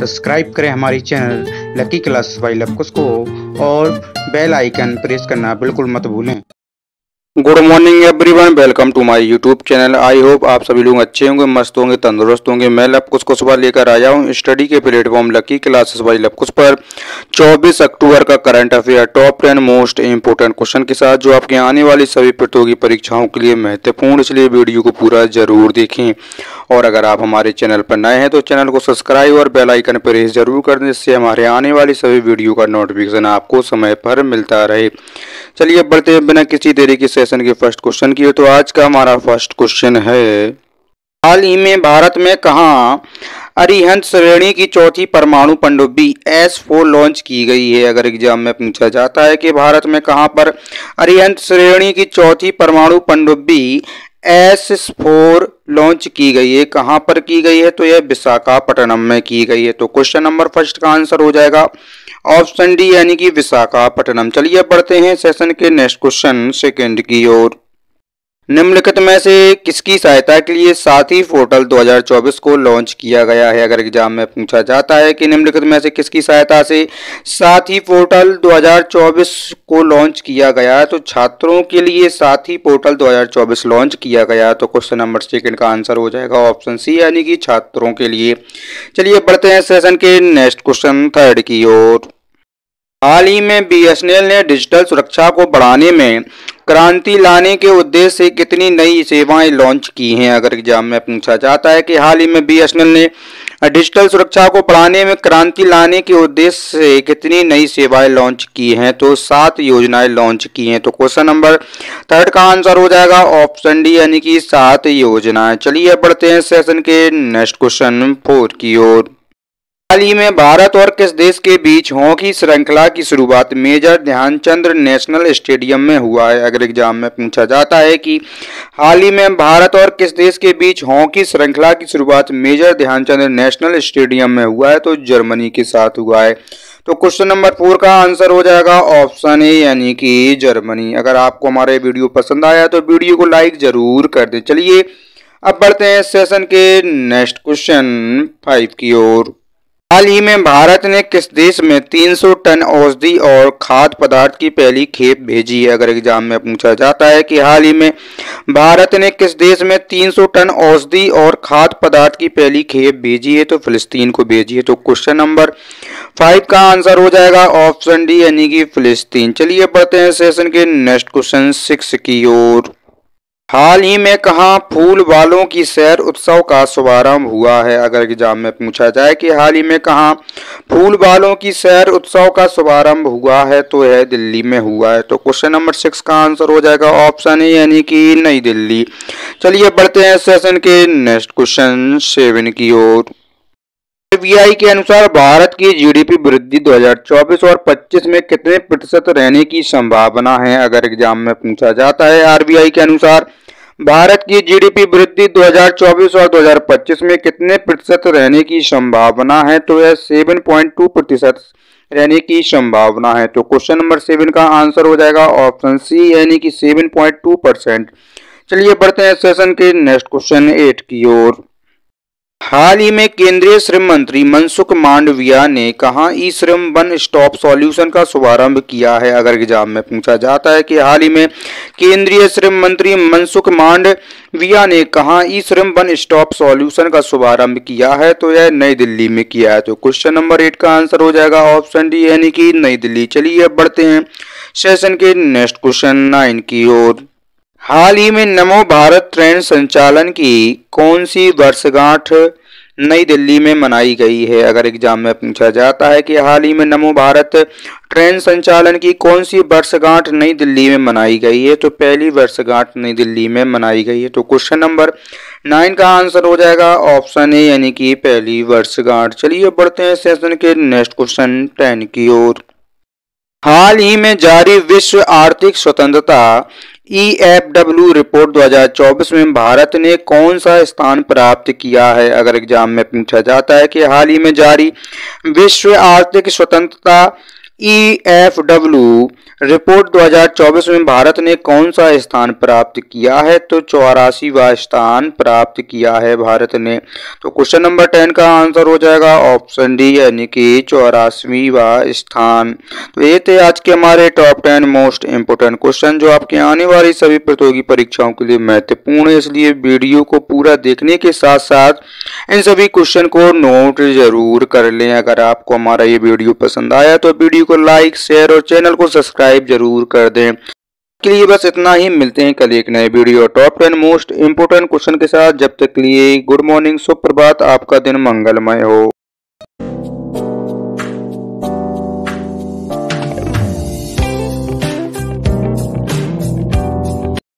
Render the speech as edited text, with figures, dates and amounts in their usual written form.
Subscribe करें हमारी channel lucky classes by Lavkush को और बेल आइकन प्रेस करना बिल्कुल मत भूलें। Good morning everyone, welcome to my YouTube channel. I hope आप सभी लोग अच्छे होंगे, मस्त होंगे, तंदुरुस्त होंगे। मैं लवकुश को सुबह लेकर आया हूँ स्टडी के platform lucky classes by Lavkush पर 24 अक्टूबर का current affair top 10 most important question के साथ, जो आपके आने वाली सभी प्रतियोगी परीक्षाओं के लिए महत्वपूर्ण, इसलिए वीडियो को पूरा जरूर देखें। और अगर आप हमारे चैनल पर नए हैं तो चैनल को सब्सक्राइब और बेल आइकन प्रेस जरूर कर दें, जिससे हमारे आने वाली सभी वीडियो का नोटिफिकेशन आपको समय पर मिलता रहे। चलिए बढ़ते हैं बिना किसी देरी के सेशन के फर्स्ट क्वेश्चन की। तो आज का हमारा फर्स्ट क्वेश्चन है, हाल ही में भारत में कहाँ अरिहंत श्रेणी की चौथी परमाणु पनडुब्बी S4 लॉन्च की गई है। अगर एग्जाम में पूछा जाता है कि भारत में कहाँ पर अरिहंत श्रेणी की चौथी परमाणु पनडुब्बी S4 लॉन्च की गई है, कहां पर की गई है, तो यह विशाखापट्टनम में की गई है। तो क्वेश्चन नंबर फर्स्ट का आंसर हो जाएगा ऑप्शन डी, यानी कि विशाखापट्टनम। चलिए बढ़ते हैं सेशन के नेक्स्ट क्वेश्चन सेकंड की ओर। निम्नलिखित में से किसकी सहायता के लिए साथी पोर्टल 2024 को लॉन्च किया गया है। अगर एग्जाम में पूछा जाता है कि निम्नलिखित में से किसकी सहायता से साथी पोर्टल 2024 को लॉन्च किया गया है, तो छात्रों के लिए साथी पोर्टल 2024 लॉन्च किया गया है। तो क्वेश्चन नंबर सेकंड का आंसर हो जाएगा ऑप्शन सी, यानी कि छात्रों के लिए। चलिए बढ़ते हैं सेशन के नेक्स्ट क्वेश्चन थर्ड की ओर। हाल ही में BSNL ने डिजिटल सुरक्षा को बढ़ाने में क्रांति लाने के उद्देश्य से कितनी नई सेवाएं लॉन्च की हैं। अगर एग्जाम में पूछा जाता है कि हाल ही में BSNL ने डिजिटल सुरक्षा को बढ़ाने में क्रांति लाने के उद्देश्य से कितनी नई सेवाएं लॉन्च की हैं, तो 7 योजनाएं लॉन्च की हैं। तो क्वेश्चन नंबर थर्ड का आंसर हो जाएगा ऑप्शन डी, यानी कि 7 योजनाएं। चलिए बढ़ते हैं सेशन के नेक्स्ट क्वेश्चन 4 की ओर। हाल ही में भारत और किस देश के बीच हॉकी श्रृंखला की शुरुआत मेजर ध्यानचंद नेशनल स्टेडियम में हुआ है। अगर एग्जाम में पूछा जाता है कि हाल ही में भारत और किस देश के बीच हॉकी श्रृंखला की शुरुआत मेजर ध्यानचंद नेशनल स्टेडियम में हुआ है, तो जर्मनी के साथ हुआ है। तो क्वेश्चन नंबर 4 का आंसर हो जाएगा ऑप्शन ए, यानी कि जर्मनी। अगर आपको हमारे वीडियो पसंद आया तो वीडियो को लाइक जरूर कर दें। चलिए अब बढ़ते हैं सेशन के नेक्स्ट क्वेश्चन 5 की ओर। हाल ही में भारत ने किस देश में 300 टन औषधि और खाद्य पदार्थ की पहली खेप भेजी है। अगर एग्जाम में पूछा जाता है कि हाल ही में भारत ने किस देश में 300 टन औषधि और खाद्य पदार्थ की पहली खेप भेजी है, तो फिलिस्तीन को भेजी है। तो क्वेश्चन नंबर 5 का आंसर हो जाएगा ऑप्शन डी, यानी कि फिलिस्तीन। चलिए बढ़ते हैं सेशन के नेक्स्ट क्वेश्चन 6 की ओर। हाल ही में कहाँ फूल वालों की सैर उत्सव का शुभारंभ हुआ है। अगर एग्जाम में पूछा जाए कि हाल ही में कहाँ फूल वालों की सैर उत्सव का शुभारंभ हुआ है, तो यह दिल्ली में हुआ है। तो क्वेश्चन नंबर 6 का आंसर हो जाएगा ऑप्शन ए, यानी कि नई दिल्ली। चलिए बढ़ते हैं सेशन के नेक्स्ट क्वेश्चन 7 की ओर। RBI के अनुसार भारत की GDP वृद्धि 2024 और 25 में कितने प्रतिशत रहने की संभावना है। अगर एग्जाम में पूछा जाता है RBI के अनुसार भारत की GDP वृद्धि 2024 और 2025 में कितने प्रतिशत रहने की संभावना है, तो यह 7.2% रहने की संभावना है। तो क्वेश्चन नंबर 7 का आंसर हो जाएगा ऑप्शन सी, यानी कि 7.2%। चलिए बढ़ते हैं सेशन के नेक्स्ट क्वेश्चन 8 की ओर। हाल ही में केंद्रीय श्रम मंत्री मनसुख मांडविया ने कहां ई श्रम वन स्टॉप सॉल्यूशन का शुभारंभ किया है। अगर एग्जाम में पूछा जाता है कि हाल ही में केंद्रीय श्रम मंत्री मनसुख मांडविया ने कहां ई श्रम वन स्टॉप सॉल्यूशन का शुभारंभ किया है, तो यह नई दिल्ली में किया है। तो क्वेश्चन नंबर 8 का आंसर हो जाएगा ऑप्शन डी, यानी कि नई दिल्ली। चलिए अब बढ़ते हैं सेशन के नेक्स्ट क्वेश्चन 9 की ओर। हाल ही में नमो भारत ट्रेन संचालन की कौन सी वर्षगांठ नई दिल्ली में मनाई गई है। अगर एग्जाम में पूछा जाता है कि हाल ही में नमो भारत ट्रेन संचालन की कौन सी वर्षगांठ नई दिल्ली में मनाई गई है, तो पहली वर्षगांठ नई दिल्ली में मनाई गई है। तो क्वेश्चन नंबर 9 का आंसर हो जाएगा ऑप्शन ए, यानी कि पहली वर्षगांठ। चलिए बढ़ते हैं सेशन के नेक्स्ट क्वेश्चन 10 की ओर। हाल ही में जारी विश्व आर्थिक स्वतंत्रता EFW रिपोर्ट 2024 में भारत ने कौन सा स्थान प्राप्त किया है। अगर एग्जाम में पूछा जाता है कि हाल ही में जारी विश्व आर्थिक स्वतंत्रता EFW रिपोर्ट 2024 में भारत ने कौन सा स्थान प्राप्त किया है? तो 84वां स्थान प्राप्त किया है भारत ने। तो क्वेश्चन नंबर 10 का आंसर हो जाएगा ऑप्शन डी यानी कि 84वां स्थान। तो ये थे आज के हमारे टॉप 10 मोस्ट इंपोर्टेंट क्वेश्चन जो आपके आने वाली सभी प्रतियोगी परीक्षाओं के लिए महत्वपूर्ण है, इसलिए वीडियो को पूरा देखने के साथ साथ इन सभी क्वेश्चन को नोट जरूर कर लें। अगर आपको हमारा ये वीडियो पसंद आया तो वीडियो को लाइक शेयर और चैनल को सब्सक्राइब जरूर कर दें। के लिए बस इतना ही, मिलते हैं कल एक नए video top 10 most important question के साथ। जब तक के लिए गुड मॉर्निंग, सुप्रभात, आपका दिन मंगलमय हो।